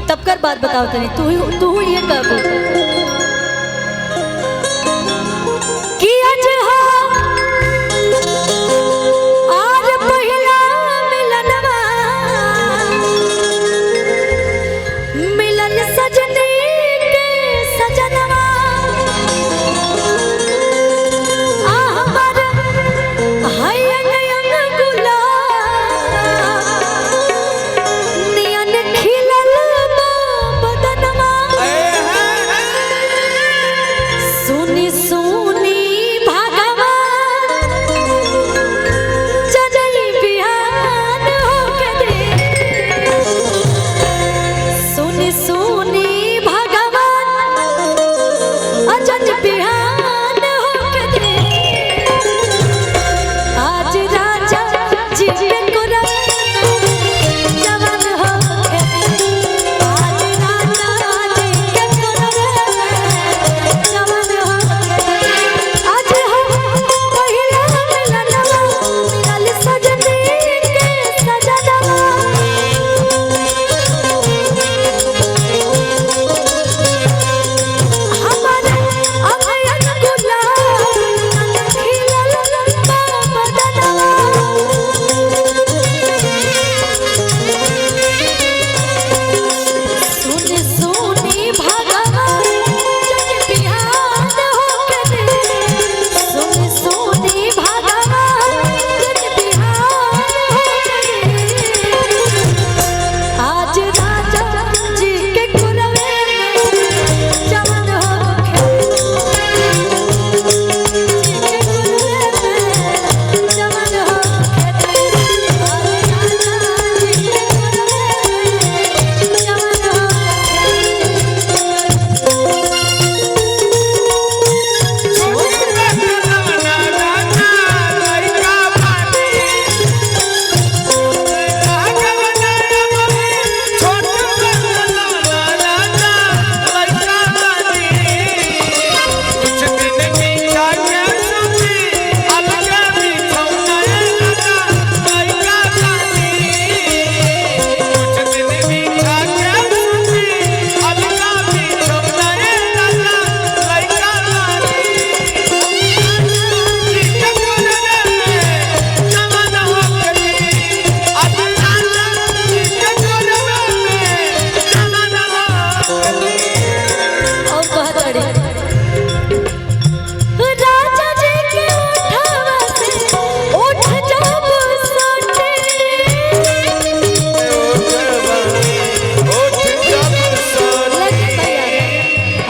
तब कर बात बताओ तनी तू ये कब कि आज हो आज पहिला मिलनवा मिलन सजनी के सजनवा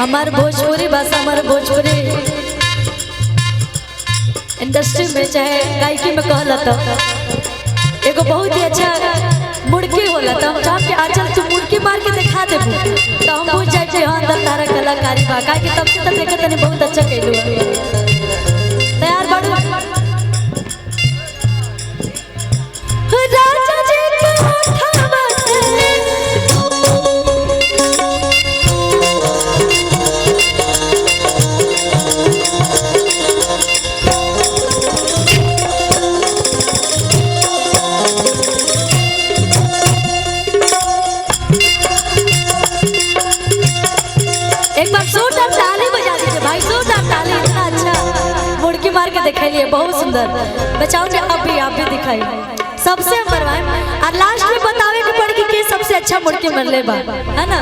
हमार भोजपुरी भाषा हमारे भोजपुरी इंडस्ट्री में चाहे गायकी में कहला तो एगो बहुत ही अच्छा मुड़की होला तो हम चाहते आचल तू मुड़की मार के दिखा दे तो हम बुझ जाए कि हाँ अंदर तारा कलाकारी बा काहे कि तब से तब देखत तने बहुत अच्छा कइलू तैयार बाड़ू राजा जी के उठावा दिखाइए बहुत सुंदर बचाओ जी आप भी दिखाइए सबसे मरवाए और लास्ट में बतावे के पड़ कि सबसे अच्छा मुड़के मरले बा है ना।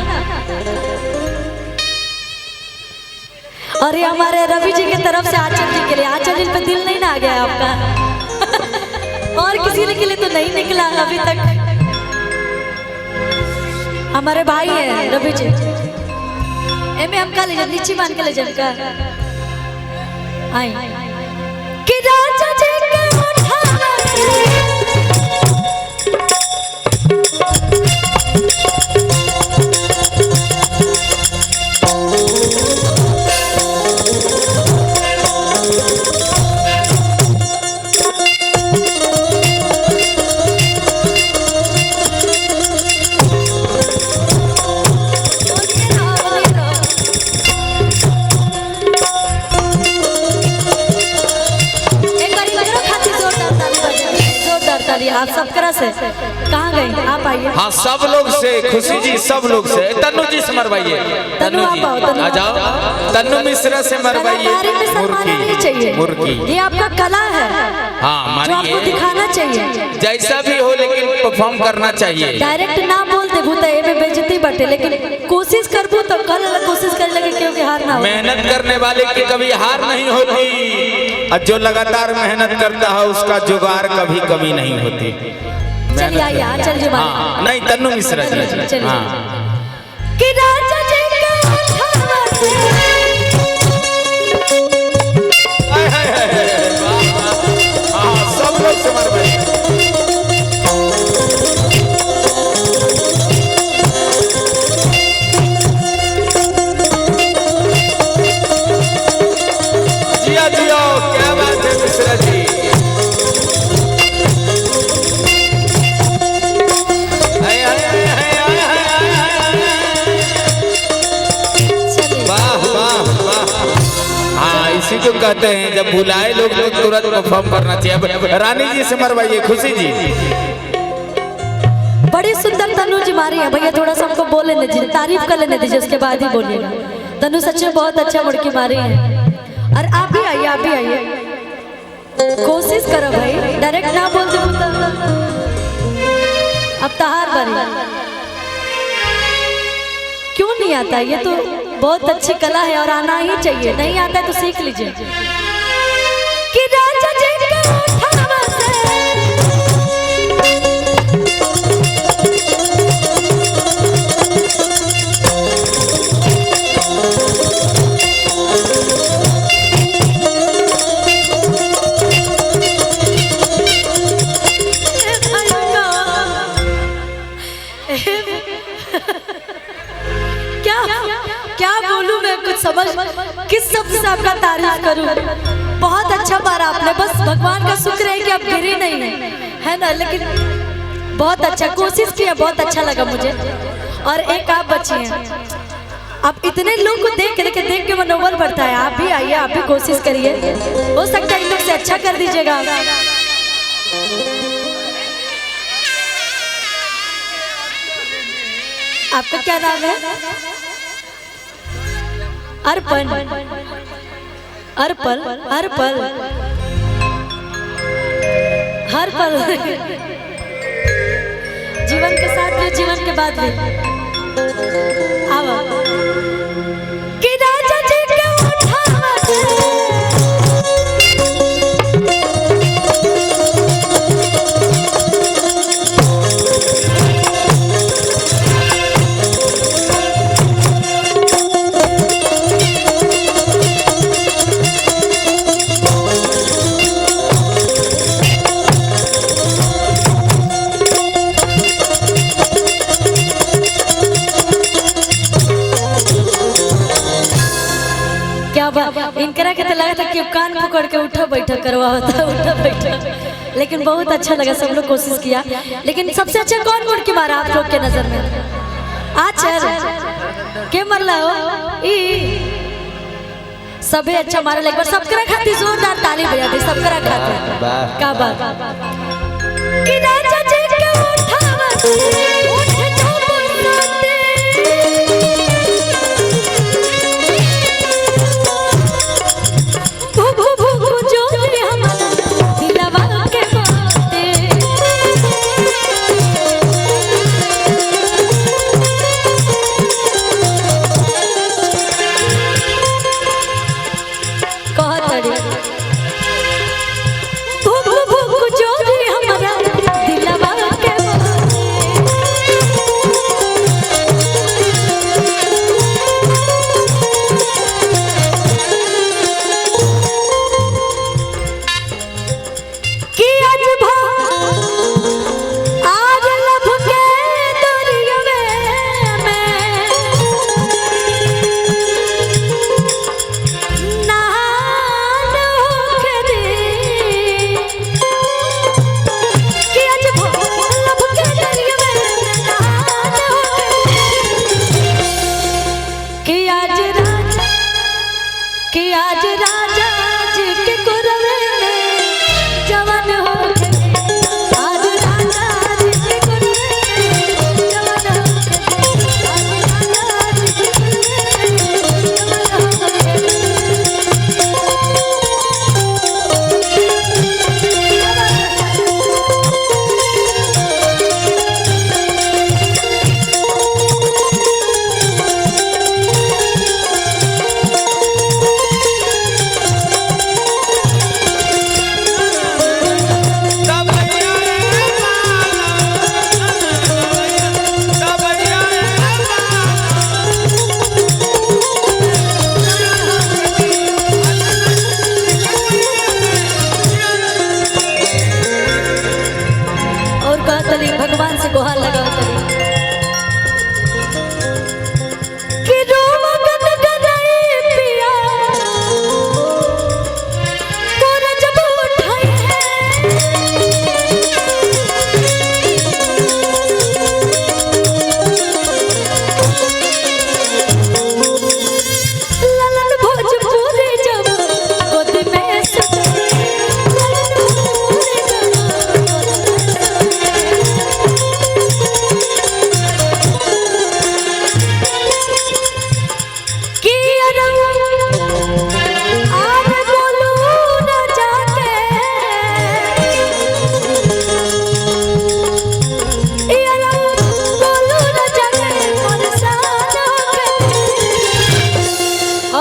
और ये हमारे रवि जी की तरफ से आंचल जी के लिए आंचल जी पे दिल नहीं ना आ गया आपका और किसी के लिए तो नहीं निकला अभी तक। हमारे भाई है रवि जी एमे हम का ले नीचे मान के ले जनका आई कि राजा जी के उठावा आप सब करा से खुशी जी, सब लोग से। तन्नू जी से मरवाइए, तन्नू जी आ जाओ। तन्नू मिश्रा से मरवाइए मुर्गी। मुर्गी ये आपका कला है, हाँ जो आपको दिखाना चाहिए। जैसा भी हो लेकिन परफॉर्म करना चाहिए। डायरेक्ट ना बोल दे भूत में बेइज्जती बटे, लेकिन कोशिश करबू तो कल कोशिश कर लगे क्योंकि हार ना हो। मेहनत करने वाले की कभी हार नहीं होती, और जो लगातार मेहनत करता है उसका जुगाड़ कभी कभी नहीं होती। चलिए आइए, चलिए हाँ, नहीं तन्नू मिश्रा जी। हाँ कि राजा जी का उठावा से सब लोग से मरवाइए। जिया जिया, क्या बात है मिश्रा जी। इसी को कहते हैं जब बुलाए लोग तो तुरंत परफॉर्म करना चाहिए। रानी जी से मरवाइए, खुशी जी। बड़ी सुंदर तनु जी मारी है भैया, थोड़ा सा हमको बोल लेने दीजिए, तारीफ कर लेने दीजिए, उसके बाद ही बोलिए। तनु सच में बहुत अच्छा मुड़की मारी है। और आप भी आइए, आप भी आइए, कोशिश करो भाई, डायरेक्ट ना बोल दो अब तहार बनी। क्यों नहीं आता? ये तो बहुत अच्छी कला है और आना ही चाहिए। नहीं आता है तो सीख लीजिए। कि राजा जी का उठावा से क्या बोलूं मैं, कुछ समझ किस शब्द से आपका तारीफ करूं। बहुत अच्छा पारा आपने, बस भगवान का शुक्र है कि आप गिरे नहीं है ना, लेकिन बहुत अच्छा कोशिश किया, बहुत अच्छा लगा मुझे। और एक आप बची हैं, आप इतने लोग को देख के मनोबल बढ़ता है। आप भी आइए, आप भी कोशिश करिए, हो सकता है इन लोग से अच्छा कर दीजिएगा। आपका क्या नाम है? अर्पण, अर्पल, अर्पल, हर पल जीवन के साथ भी, जीवन के बाद भी। आओ कि राजा जी के उठावा से इनकरा के तो लगा था कि कान पकड़ के उठा बैठा करवा होता, उठा बैठा। लेकिन बहुत अच्छा लगा, सब लोग कोशिश किया। लेकिन सबसे अच्छा कौन मुड़की मारा आप लोग के नजर में? आचर के मरला हो सबे अच्छा मारा। एक बार सबकरा खाती जोरदार ताली बजा दी, सबकरा खाती। क्या बात कि राजा जी के उठावा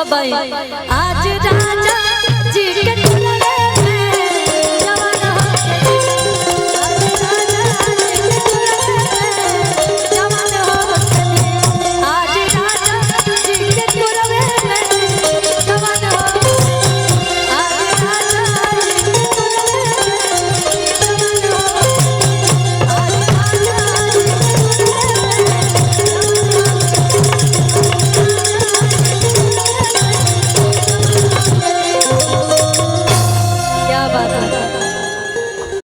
सब आई